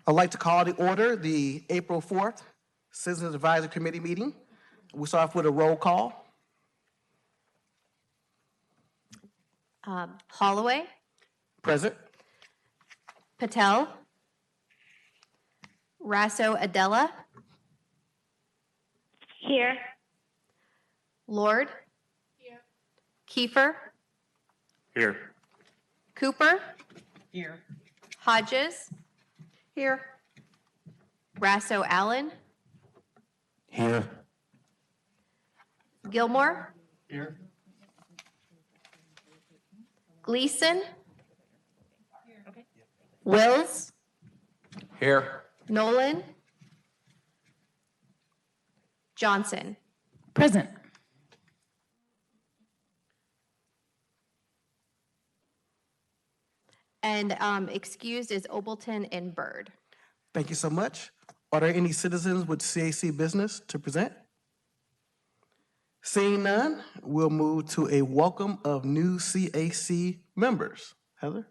I'd like to call to order the April 4th Citizens Advisory Committee meeting. We'll start off with a roll call. Holloway, Present. Patel, Rasso Adela, Here. Lord, here. Kiefer, Here. Cooper, Here. Hodges, Here. Rasso Allen, Here. Gilmore, Here. Gleason, Wills, Here. Nolan, Johnson. Present. And excused is Obleton and Bird. Thank you so much. Are there any citizens with CAC business to present? Seeing none, we'll move to a welcome of new CAC members. Heather?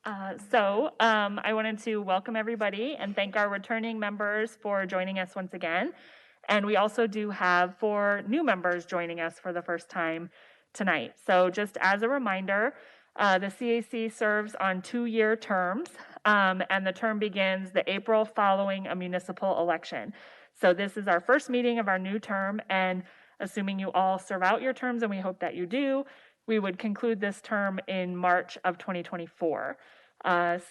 I wanted to welcome everybody and thank our returning members for joining us once again. And we also do have 4 new members joining us for the first time tonight. So just as a reminder, the CAC serves on 2-year terms, and the term begins the April following a municipal election. So this is our first meeting of our new term, and assuming you all serve out your terms, and we hope that you do, we would conclude this term in March of 2024.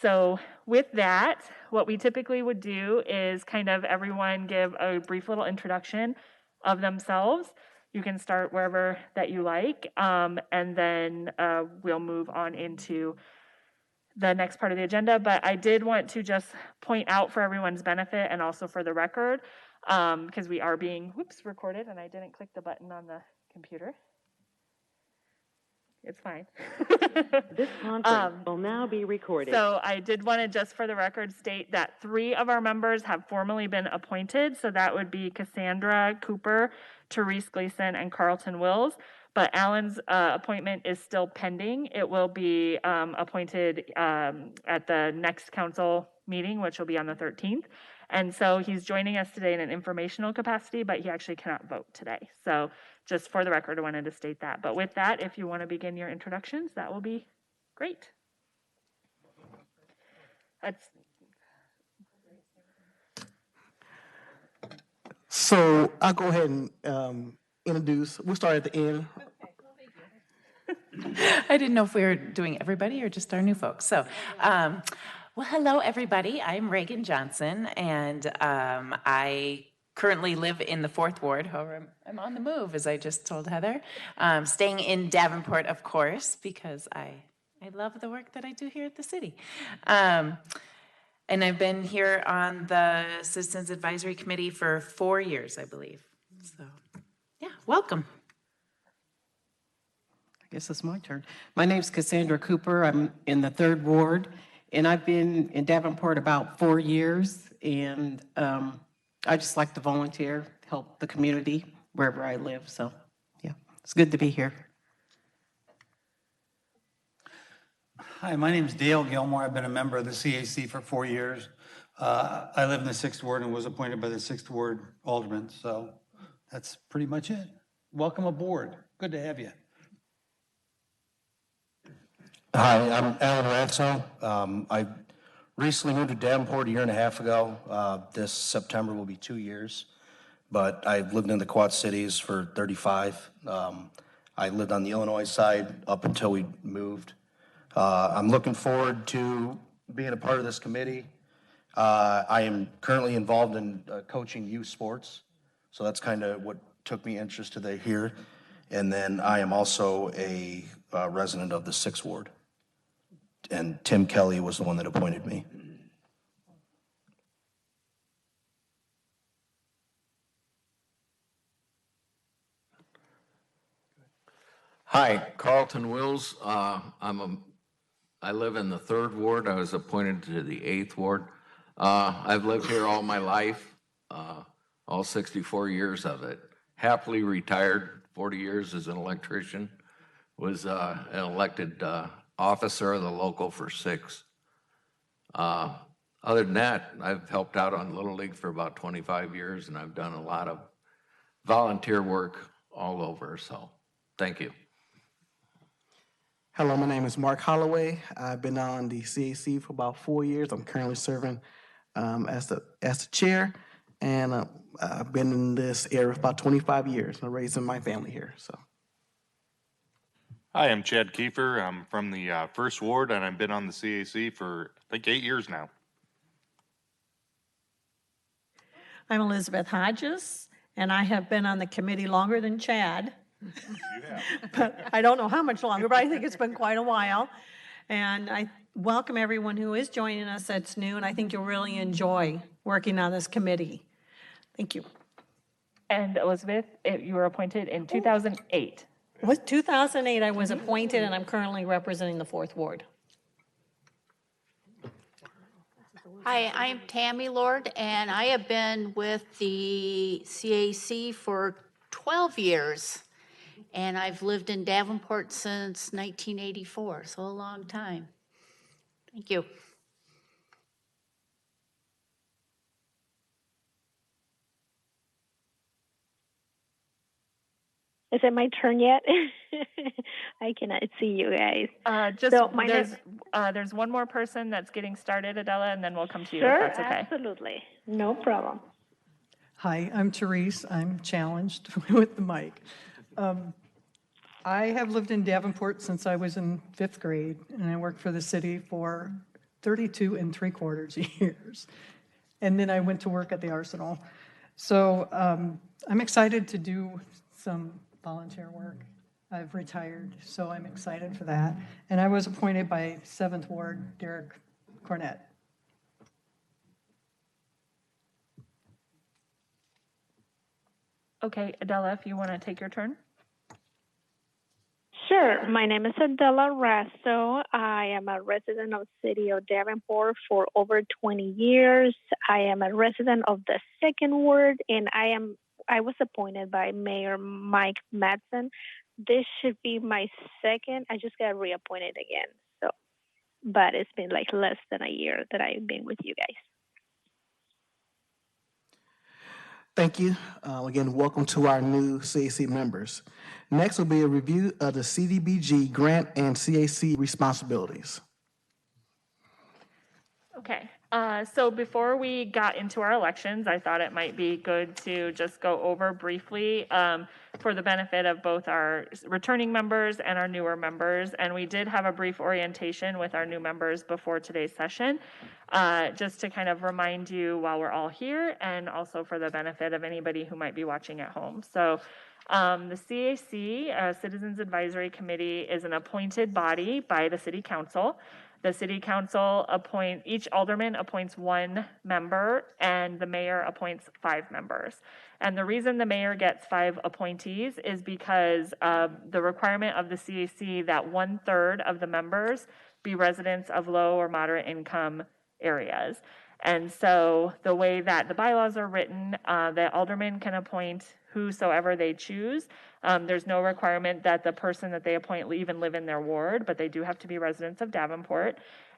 So with that, what we typically would do is kind of everyone give a brief little introduction of themselves. You can start wherever that you like, and then we'll move on into the next part of the agenda. But I did want to just point out for everyone's benefit and also for the record, because we are being, recorded, and I didn't click the button on the computer. It's fine. This conference will now be recorded. So I did want to just for the record state that 3 of our members have formally been appointed. So that would be Cassandra Cooper, Therese Gleason, and Carlton Wills. But Alan's appointment is still pending. It will be appointed at the next council meeting, which will be on the 13th. And so he's joining us today in an informational capacity, but he actually cannot vote today. So just for the record, I wanted to state that. But with that, if you want to begin your introductions, that will be great. So I'll go ahead and introduce. We'll start at the end. I didn't know if we were doing everybody or just our new folks. So, well, hello, everybody. I'm Regan Johnson, and I currently live in the 4th Ward. However, I'm on the move, as I just told Heather. Staying in Davenport, of course, because I love the work that I do here at the city. And I've been here on the Citizens Advisory Committee for 4 years, I believe. So, yeah, welcome. I guess it's my turn. My name's Cassandra Cooper. I'm in the 3rd Ward, and I've been in Davenport about 4 years, and I just like to volunteer, help the community wherever I live. So, yeah, it's good to be here. Hi, my name is Dale Gilmore. I've been a member of the CAC for 4 years. I live in the 6th Ward and was appointed by the 6th Ward Alderman. So that's pretty much it. Welcome aboard. Good to have you. Hi, I'm Alan Ranso. I recently moved to Davenport a year and a half ago. This September will be 2 years, but I've lived in the Quad Cities for 35. I lived on the Illinois side up until we moved. I'm looking forward to being a part of this committee. I am currently involved in coaching youth sports, so that's kind of what took me interested here. And then I am also a resident of the 6th Ward. And Tim Kelly was the one that appointed me. Hi, Carlton Wills. I live in the 3rd Ward. I was appointed to the 8th Ward. I've lived here all my life, all 64 years of it. Happily retired, 40 years as an electrician. Was an elected officer of the local for 6. Other than that, I've helped out on Little League for about 25 years, and I've done a lot of volunteer work all over, so thank you. Hello, my name is Mark Holloway. I've been on the CAC for about 4 years. I'm currently serving as the chair, and I've been in this area for about 25 years. I'm raising my family here, so. Hi, I'm Chad Kiefer. I'm from the First Ward, and I've been on the CAC for, I think, 8 years now. I'm Elizabeth Hodges, and I have been on the committee longer than Chad. But I don't know how much longer, but I think it's been quite a while. And I welcome everyone who is joining us that's new, and I think you'll really enjoy working on this committee. Thank you. And Elizabeth, you were appointed in 2008. Was 2008 I was appointed, and I'm currently representing the 4th Ward. Hi, I'm Tammy Lord, and I have been with the CAC for 12 years. And I've lived in Davenport since 1984, so a long time. Thank you. Is it my turn yet? I cannot see you guys. There's one more person that's getting started, Adela, and then we'll come to you Sure, if that's okay. absolutely. No problem. Hi, I'm Therese. I'm challenged with the mic. I have lived in Davenport since I was in 5th grade, and I worked for the city for 32 3/4 years. And then I went to work at the Arsenal. So I'm excited to do some volunteer work. I've retired, so I'm excited for that. And I was appointed by 7th Ward, Derek Cornett. Okay, Adela, if you want to take your turn. Sure. My name is Adela Rasso. I am a resident of the city of Davenport for over 20 years. I am a resident of the 2nd Ward, and I was appointed by Mayor Mike Madsen. This should be my second. I just got reappointed again. But it's been like less than a year that I've been with you guys. Thank you. Again, welcome to our new CAC members. Next will be a review of the Cdbg grant and CAC responsibilities. Okay, so before we got into our elections, I thought it might be good to just go over briefly for the benefit of both our returning members and our newer members. And we did have a brief orientation with our new members before today's session, just to kind of remind you while we're all here, and also for the benefit of anybody who might be watching at home. So the CAC, Citizens Advisory Committee, is an appointed body by the City Council. The City Council each alderman appoints 1 member, and the mayor appoints 5 members. And the reason the mayor gets 5 appointees is because of the requirement of the CAC that 1/3 of the members be residents of low or moderate income areas. And so the way that the bylaws are written, the aldermen can appoint whosoever they choose. There's no requirement that the person that they appoint even live in their ward, but they do have to be residents of Davenport.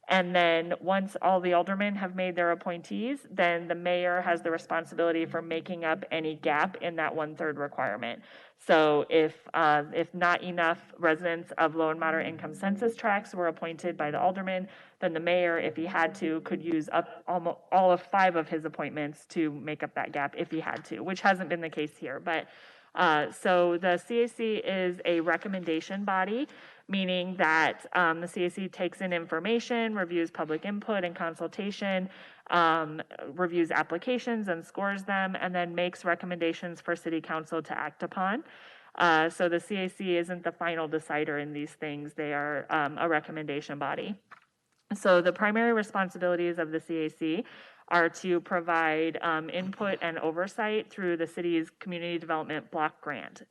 And then once all the aldermen have made their appointees, then the mayor has the responsibility for making up any gap in that 1/3 requirement. So if not enough residents of low and moderate income census tracts were appointed by the alderman, then the mayor, if he had to, could use up almost all of 5 of his appointments to make up that gap if he had to, which hasn't been the case here. But so the CAC is a recommendation body, meaning that the CAC takes in information, reviews public input and consultation, reviews applications and scores them, and then makes recommendations for City Council to act upon. So the CAC isn't the final decider in these things. They are a recommendation body. So the primary responsibilities of the CAC are to provide input and oversight through the city's Community Development Block Grant.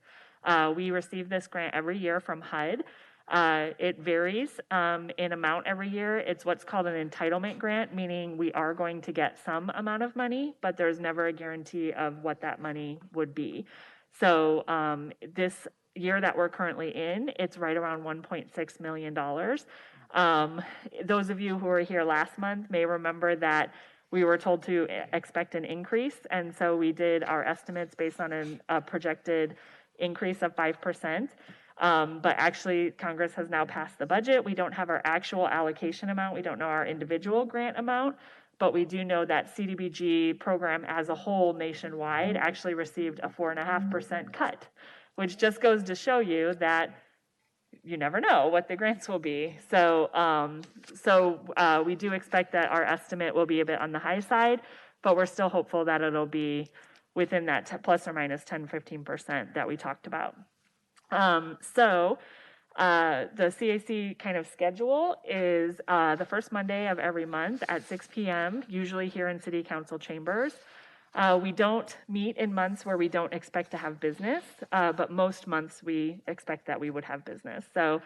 We receive this grant every year from HUD. It varies in amount every year. It's what's called an entitlement grant, meaning we are going to get some amount of money, but there's never a guarantee of what that money would be. So this year that we're currently in, it's right around $1.6 million. Those of you who were here last month may remember that we were told to expect an increase, and so we did our estimates based on a projected increase of 5%. But actually, Congress has now passed the budget. We don't have our actual allocation amount. We don't know our individual grant amount, but we do know that CDBG program as a whole nationwide actually received a 4.5% cut, which just goes to show you that you never know what the grants will be. So, we do expect that our estimate will be a bit on the high side, but we're still hopeful that it'll be within that plus or minus 10-15% that we talked about. The CAC kind of schedule is the first Monday of every month at 6 p.m., usually here in City Council chambers. We don't meet in months where we don't expect to have business, but most months we expect that we would have business. So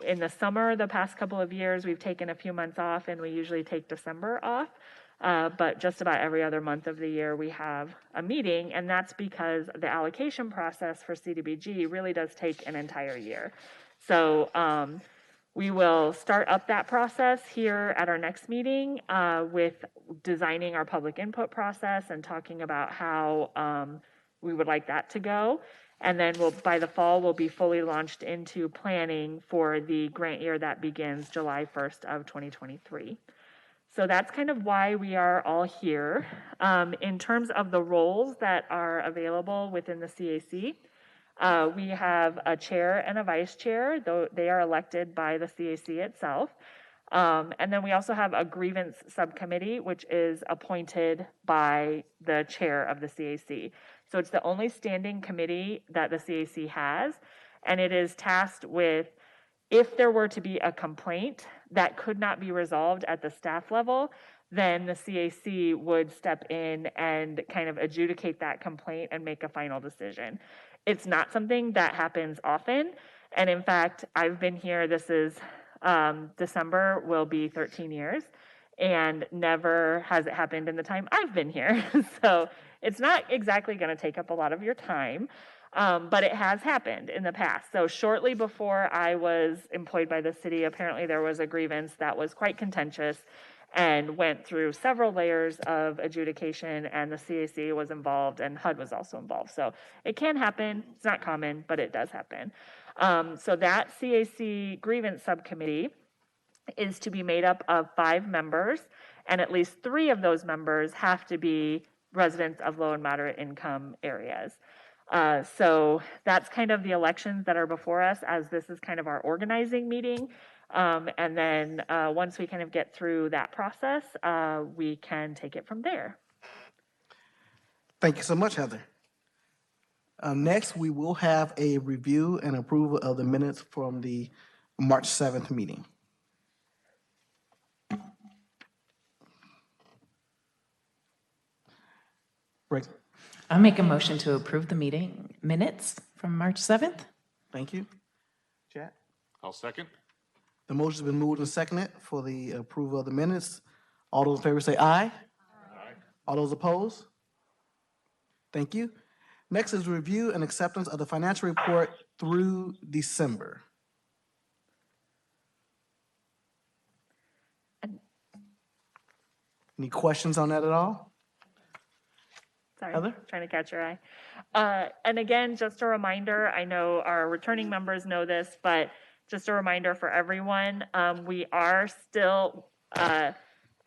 in the summer, the past couple of years, we've taken a few months off, and we usually take December off. But just about every other month of the year, we have a meeting, and that's because the allocation process for CDBG really does take an entire year. So we will start up that process here at our next meeting with designing our public input process and talking about how we would like that to go. And then by the fall, we'll be fully launched into planning for the grant year that begins July 1st of 2023. So that's kind of why we are all here. In terms of the roles that are available within the CAC, we have a chair and a vice chair, though they are elected by the CAC itself. And then we also have a grievance subcommittee, which is appointed by the chair of the CAC. So it's the only standing committee that the CAC has, and it is tasked with, if there were to be a complaint that could not be resolved at the staff level, then the CAC would step in and kind of adjudicate that complaint and make a final decision. It's not something that happens often. And in fact, I've been here, this is December will be 13 years, and never has it happened in the time I've been here. So it's not exactly going to take up a lot of your time. But it has happened in the past. So shortly before I was employed by the city, apparently there was a grievance that was quite contentious and went through several layers of adjudication, and the CAC was involved and HUD was also involved. So it can happen. It's not common, but it does happen. So that CAC grievance subcommittee is to be made up of 5 members, and at least 3 of those members have to be residents of low and moderate income areas. So that's kind of the elections that are before us, as this is kind of our organizing meeting. And then once we kind of get through that process, we can take it from there. Thank you so much, Heather. Next, we will have a review and approval of the minutes from the March 7th meeting. Rick. I'll make a motion to approve the meeting minutes from March 7th. Thank you. Chad? I'll second. The motion's been moved and seconded for the approval of the minutes. All those in favor say aye. Aye. All those opposed? Thank you. Next is review and acceptance of the financial report through December. Any questions on that at all? Sorry, Heather? Trying to catch your eye. And again, just a reminder, I know our returning members know this, but just a reminder for everyone, we are still, as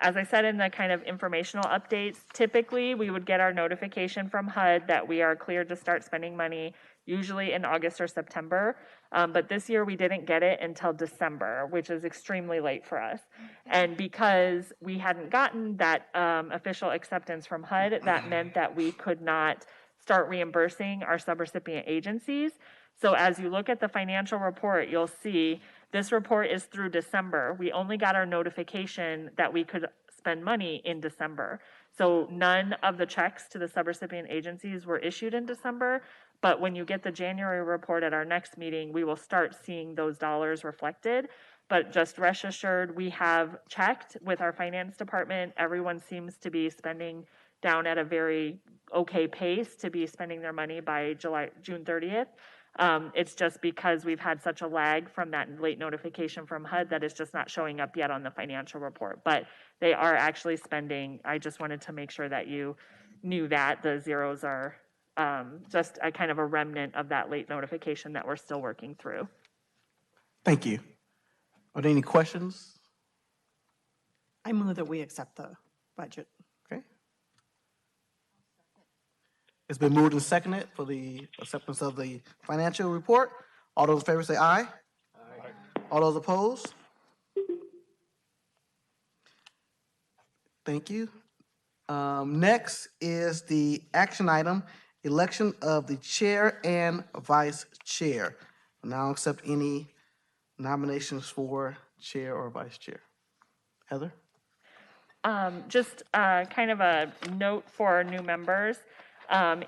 I said in the kind of informational updates, typically we would get our notification from HUD that we are cleared to start spending money, usually in August or September. But this year we didn't get it until December, which is extremely late for us. And because we hadn't gotten that official acceptance from HUD, that meant that we could not start reimbursing our subrecipient agencies. So as you look at the financial report, you'll see this report is through December. We only got our notification that we could spend money in December. So none of the checks to the subrecipient agencies were issued in December. But when you get the January report at our next meeting, we will start seeing those dollars reflected. But just rest assured, we have checked with our finance department. Everyone seems to be spending down at a very okay pace to be spending their money by June 30th. It's just because we've had such a lag from that late notification from HUD that it's just not showing up yet on the financial report. But they are actually spending. I just wanted to make sure that you knew that the zeros are just a kind of a remnant of that late notification that we're still working through. Thank you. Are there any questions? I move that we accept the budget. Okay. It's been moved and seconded for the acceptance of the financial report. All those in favor say aye. Aye. All those opposed? Thank you. Next is the action item, election of the chair and vice chair. Now I'll accept any nominations for chair or vice chair. Heather? Just kind of a note for our new members.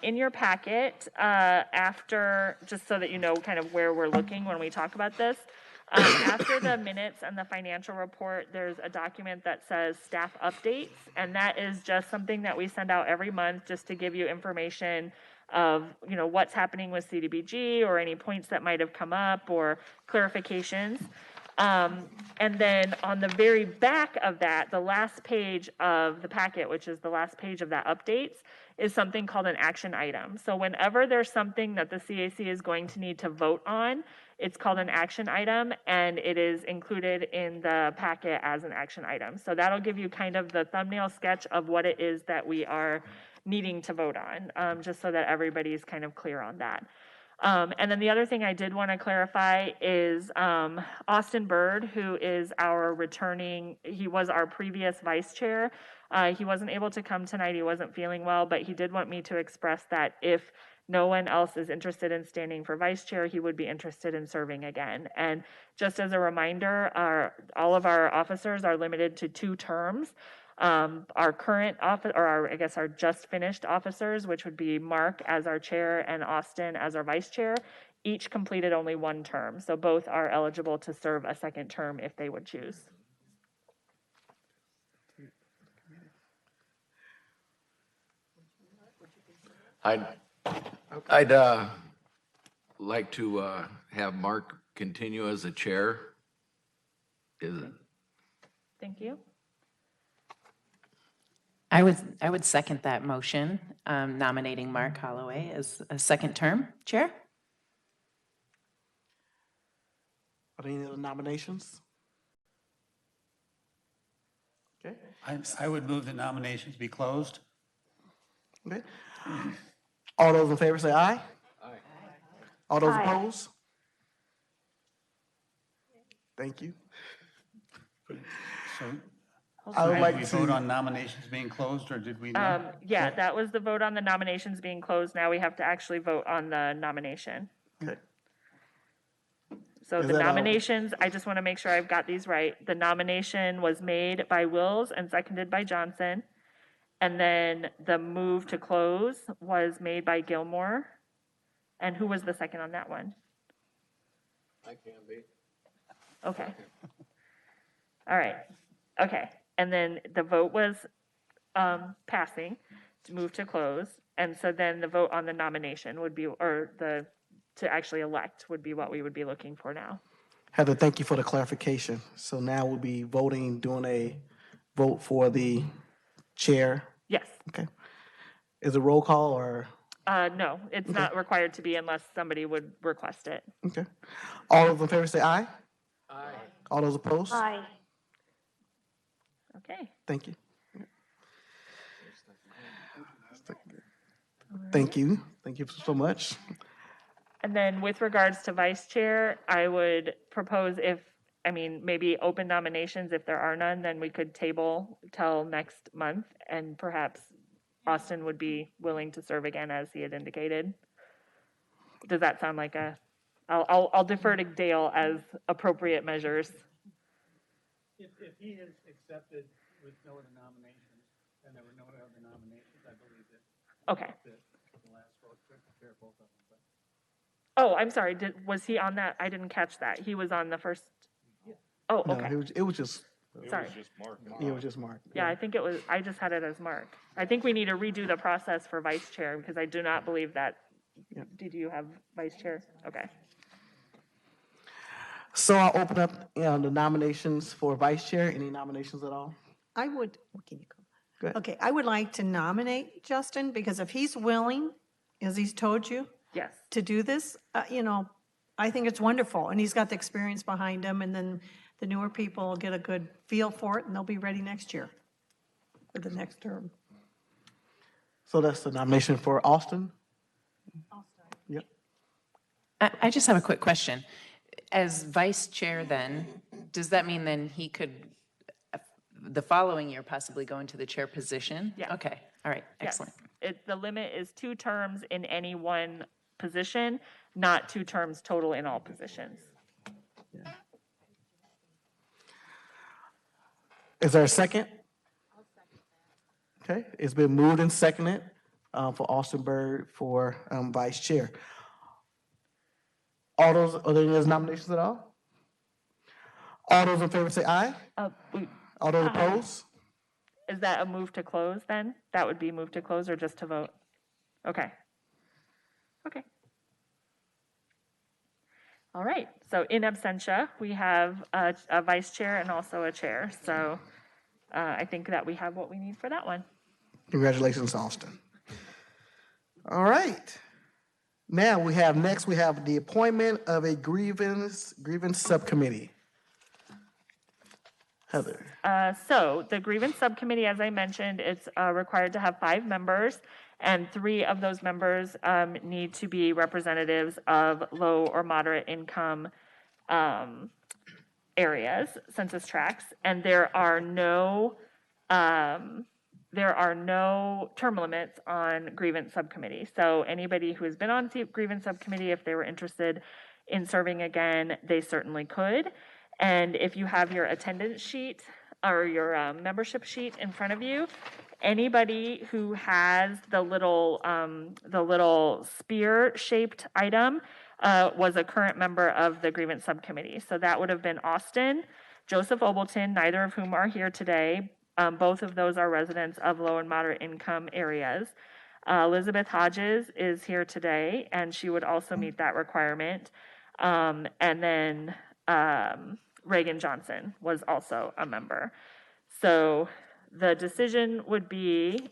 In your packet, after, just so that you know kind of where we're looking when we talk about this, after the minutes and the financial report, there's a document that says staff updates, and that is just something that we send out every month just to give you information of, you know, what's happening with Cdbg or any points that might have come up or clarifications. And then on the very back of that, the last page of the packet, which is the last page of that updates, is something called an action item. So whenever there's something that the CAC is going to need to vote on, it's called an action item, and it is included in the packet as an action item. So that'll give you kind of the thumbnail sketch of what it is that we are needing to vote on, just so that everybody's kind of clear on that. And then the other thing I did want to clarify is Austin Bird, who is our returning, he was our previous vice chair. He wasn't able to come tonight. He wasn't feeling well, but he did want me to express that if no one else is interested in standing for vice chair, he would be interested in serving again. And just as a reminder, all of our officers are limited to 2 terms. Our current office, or our just finished officers, which would be Mark as our chair and Austin as our vice chair, each completed only 1 term. So both are eligible to serve a second term if they would choose. I'd like to have Mark continue as a chair. Thank you. I would second that motion, nominating Mark Holloway as a second term chair. Are there any other nominations? Okay. I would move the nominations be closed. Okay. All those in favor say aye. Aye. All those opposed? Thank you. So I would like did we to vote on nominations being closed, or did we not? Yeah, that was the vote on the nominations being closed. Now we have to actually vote on the nomination. Okay. So Is the that all? nominations, I just want to make sure I've got these right. The nomination was made by Wills and seconded by Johnson. And then the move to close was made by Gilmore. And who was the second on that one? I can be. Okay. All right. Okay. And then the vote was passing to move to close. And so then the vote on the nomination would be, or to actually elect would be what we would be looking for now. Heather, thank you for the clarification. So now we'll be doing a vote for the chair. Yes. Okay. Is it roll call or? No, it's not required to be unless somebody would request it. Okay. All those in favor say aye. Aye. All those opposed? Aye. Okay. Thank you. Thank you. Thank you so much. And then with regards to vice chair, I would propose maybe open nominations. If there are none, then we could table till next month, and perhaps Austin would be willing to serve again as he had indicated. Does that sound like I'll defer to Dale as appropriate measures. If he is accepted with no other nominations, and there were no other nominations, I believe that. Okay. The last vote could prepare both of them. Oh, I'm sorry. Was he on that? I didn't catch that. He was on the first. Oh, okay. No, it was just. Sorry. It was just Mark. It was just Mark. Yeah, I think it was. I just had it as Mark. I think we need to redo the process for vice chair because I do not believe that Did you have vice chair? Okay. So I'll open up the nominations for vice chair. Any nominations at all? I would, can you go? Go ahead. Okay, I would like to nominate Justin, because if he's willing, as he's told you, Yes. to do this, I think it's wonderful, and he's got the experience behind him, and then the newer people will get a good feel for it, and they'll be ready next year for the next term. So that's the nomination for Austin? Yep. I just have a quick question. As vice chair then, does that mean then he could, the following year, possibly go into the chair position? Yeah. Okay, all right, Yes. excellent. The limit is 2 terms in any one position, not 2 terms total in all positions. Is there a second? Okay, it's been moved and seconded for Austin Byrd for vice chair. All those, are there any nominations at all? All those in favor say aye. All those opposed? Is that a move to close then? That would be move to close or just to vote? Okay. Okay. All right, so in absentia, we have a vice chair and also a chair. So I think that we have what we need for that one. Congratulations, Austin. All right. Now we have the appointment of a grievance subcommittee. Heather. So the grievance subcommittee, as I mentioned, it's required to have 5 members, and 3 of those members need to be representatives of low or moderate income areas, census tracts, and there are no term limits on grievance subcommittee. So anybody who has been on grievance subcommittee, if they were interested in serving again, they certainly could. And if you have your attendance sheet or your membership sheet in front of you, anybody who has the little spear-shaped item was a current member of the grievance subcommittee. So that would have been Austin, Joseph Obleton, neither of whom are here today. Both of those are residents of low and moderate income areas. Elizabeth Hodges is here today, and she would also meet that requirement. And then Regan Johnson was also a member. So the decision would be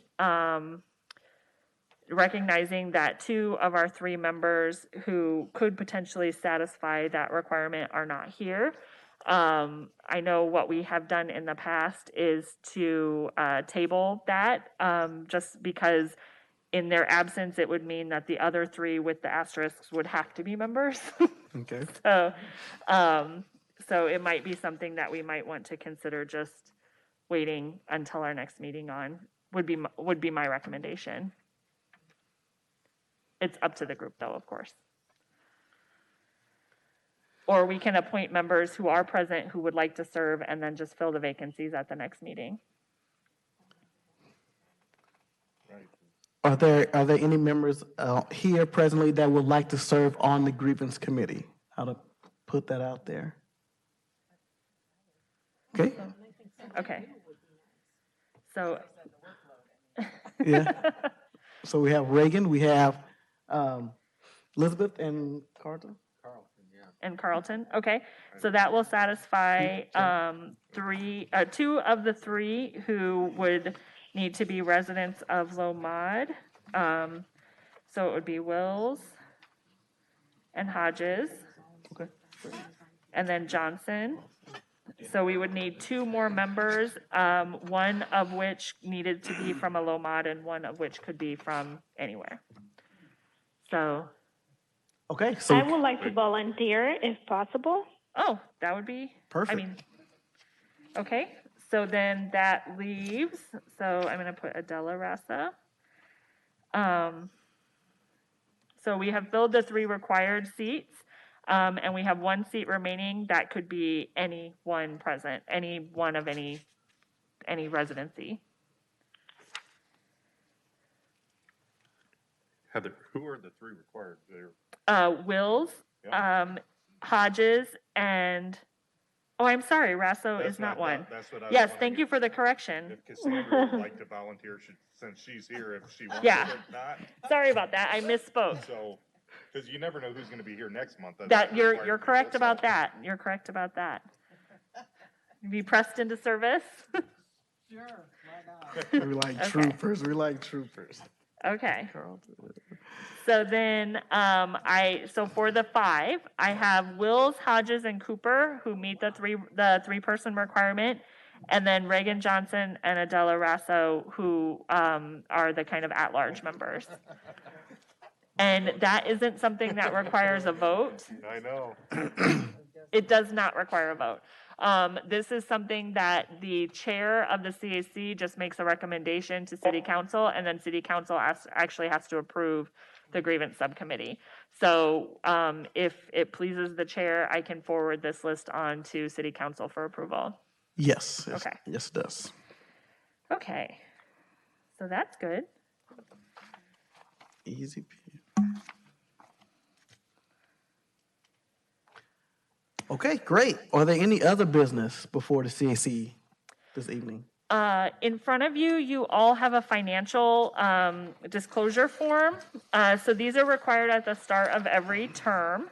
recognizing that 2 of our 3 members who could potentially satisfy that requirement are not here. I know what we have done in the past is to table that, just because in their absence, it would mean that the other 3 with the asterisks would have to be members. Okay. So it might be something that we might want to consider just waiting until our next meeting on, would be my recommendation. It's up to the group though, of course. Or we can appoint members who are present who would like to serve and then just fill the vacancies at the next meeting. Are there any members here presently that would like to serve on the grievance committee? How to put that out there? Okay. Okay. So. Yeah. So we have Reagan, we have Elizabeth and Carlton. And Carlton, okay. So that will satisfy 2 of the 3 who would need to be residents of low mod. So it would be Wills and Hodges. Okay. And then Johnson. So we would need 2 more members, one of which needed to be from a low mod and one of which could be from anywhere. So. Okay, so. I would like to volunteer if possible. Oh, that would be. Perfect. Okay, so then that leaves, so I'm gonna put Adela Rasa. So we have filled the 3 required seats, and we have 1 seat remaining that could be anyone present, anyone of any residency. Heather, who are the 3 required there? Wills, Hodges, and Oh, I'm sorry, Rasso That's is not what I one. thought. That's what I was Yes, wondering thank you for the correction. If Cassandra would like to volunteer, since she's here, if she wants Yeah. it, if not. Sorry about that, I misspoke. So, because you never know who's going to be here next month. That's That, you're required correct people, so- about that. You're correct about that. Be pressed into service? We like Okay. troopers. We like troopers. Okay. So then, so for the 5, I have Wills, Hodges, and Cooper, who meet the three-person requirement, and then Regan Johnson and Adela Rasso, who are the kind of at-large members. And that isn't something that requires a vote. I know. It does not require a vote. This is something that the chair of the CAC just makes a recommendation to city council, and then city council actually has to approve the grievance subcommittee. So if it pleases the chair, I can forward this list on to city council for approval. Yes. Okay. Yes, it does. Okay. So that's good. Easy. Okay, great. Are there any other business before the CAC this evening? In front of you, you all have a financial disclosure form. So these are required at the start of every term.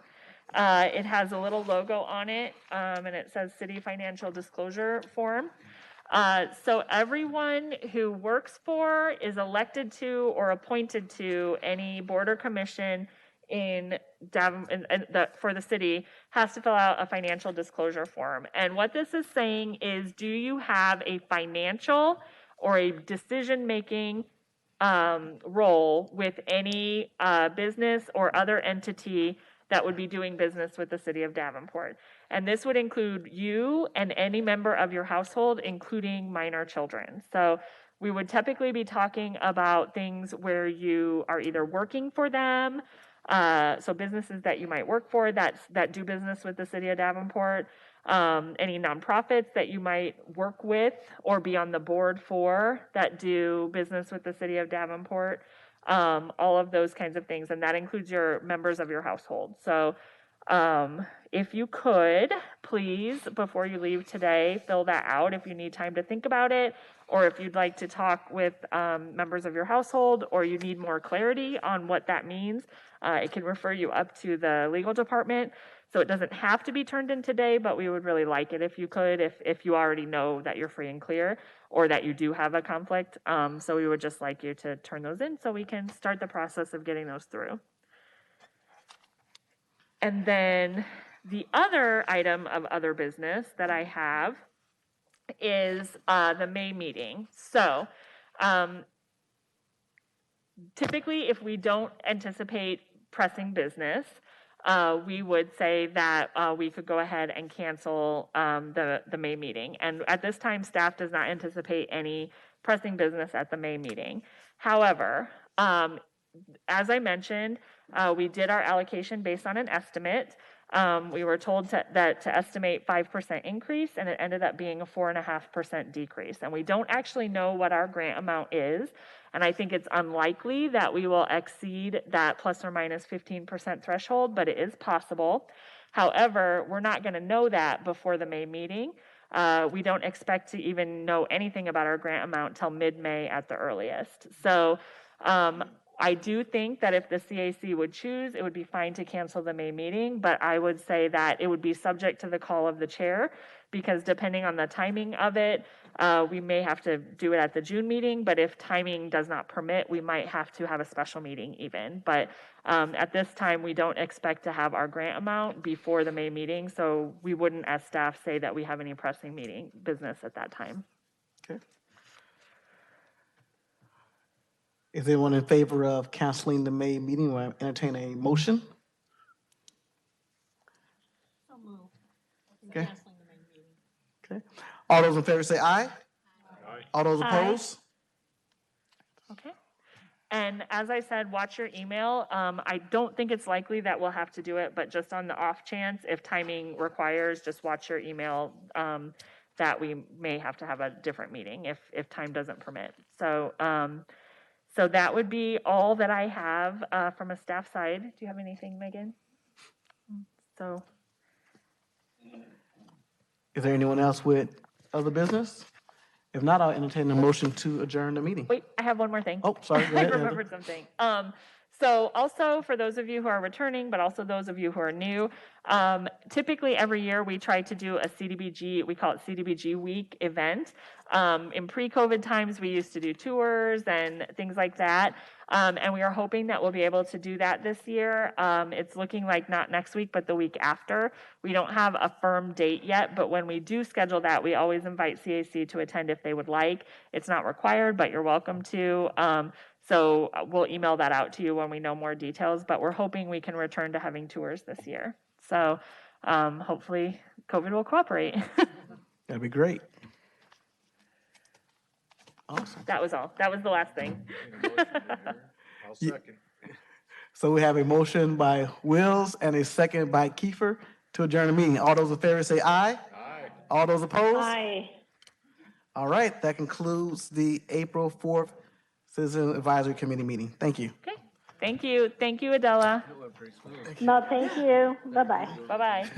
It has a little logo on it, and it says City Financial Disclosure Form. So everyone who works for, is elected to, or appointed to any board or commission for the city has to fill out a financial disclosure form. And what this is saying is, do you have a financial or a decision-making role with any business or other entity that would be doing business with the city of Davenport? And this would include you and any member of your household, including minor children. So we would typically be talking about things where you are either working for them, so businesses that you might work for that do business with the city of Davenport, any nonprofits that you might work with or be on the board for that do business with the city of Davenport, all of those kinds of things. And that includes your members of your household. So if you could, please, before you leave today, fill that out if you need time to think about it, or if you'd like to talk with members of your household, or you need more clarity on what that means, it can refer you up to the legal department. So it doesn't have to be turned in today, but we would really like it if you could, if you already know that you're free and clear, or that you do have a conflict. So we would just like you to turn those in so we can start the process of getting those through. And then the other item of other business that I have is the May meeting. So typically, if we don't anticipate pressing business, we would say that we could go ahead and cancel the May meeting. And at this time, staff does not anticipate any pressing business at the May meeting. However, as I mentioned, we did our allocation based on an estimate. We were told to estimate 5% increase, and it ended up being a 4.5% decrease. And we don't actually know what our grant amount is, and I think it's unlikely that we will exceed that plus or minus 15% threshold, but it is possible. However, we're not going to know that before the May meeting. We don't expect to even know anything about our grant amount till mid-May at the earliest. So I do think that if the CAC would choose, it would be fine to cancel the May meeting, but I would say that it would be subject to the call of the chair, because depending on the timing of it, we may have to do it at the June meeting, but if timing does not permit, we might have to have a special meeting even. But at this time, we don't expect to have our grant amount before the May meeting, so we wouldn't, as staff, say that we have any pressing meeting business at that time. Okay. Is anyone in favor of canceling the May meeting? Will I entertain a motion? Okay. Okay. All those in favor say aye. Aye. All those opposed? Okay. And as I said, watch your email. I don't think it's likely that we'll have to do it, but just on the off chance, if timing requires, just watch your email that we may have to have a different meeting if time doesn't permit. So, so that would be all that I have from a staff side. Do you have anything, Megan? So. Is there anyone else with other business? If not, I'll entertain a motion to adjourn the meeting. Wait, I have one more thing. Oh, sorry, go I ahead, Heather. remembered something. So also for those of you who are returning, but also those of you who are new, typically every year we try to do a CDBG, we call it CDBG Week event. In pre-COVID times, we used to do tours and things like that. And we are hoping that we'll be able to do that this year. It's looking like not next week, but the week after. We don't have a firm date yet, but when we do schedule that, we always invite CAC to attend if they would like. It's not required, but you're welcome to. So we'll email that out to you when we know more details, but we're hoping we can return to having tours this year. So hopefully COVID will cooperate. That'd be great. Awesome. That was all. That was the last thing. I'll second. So we have a motion by Wills and a second by Kiefer to adjourn the meeting. All those in favor say aye. Aye. All those opposed? Aye. All right, that concludes the April 4th Citizen Advisory Committee meeting. Thank you. Okay. Thank you. Thank you, Adela. No, thank you. Bye-bye. Bye-bye.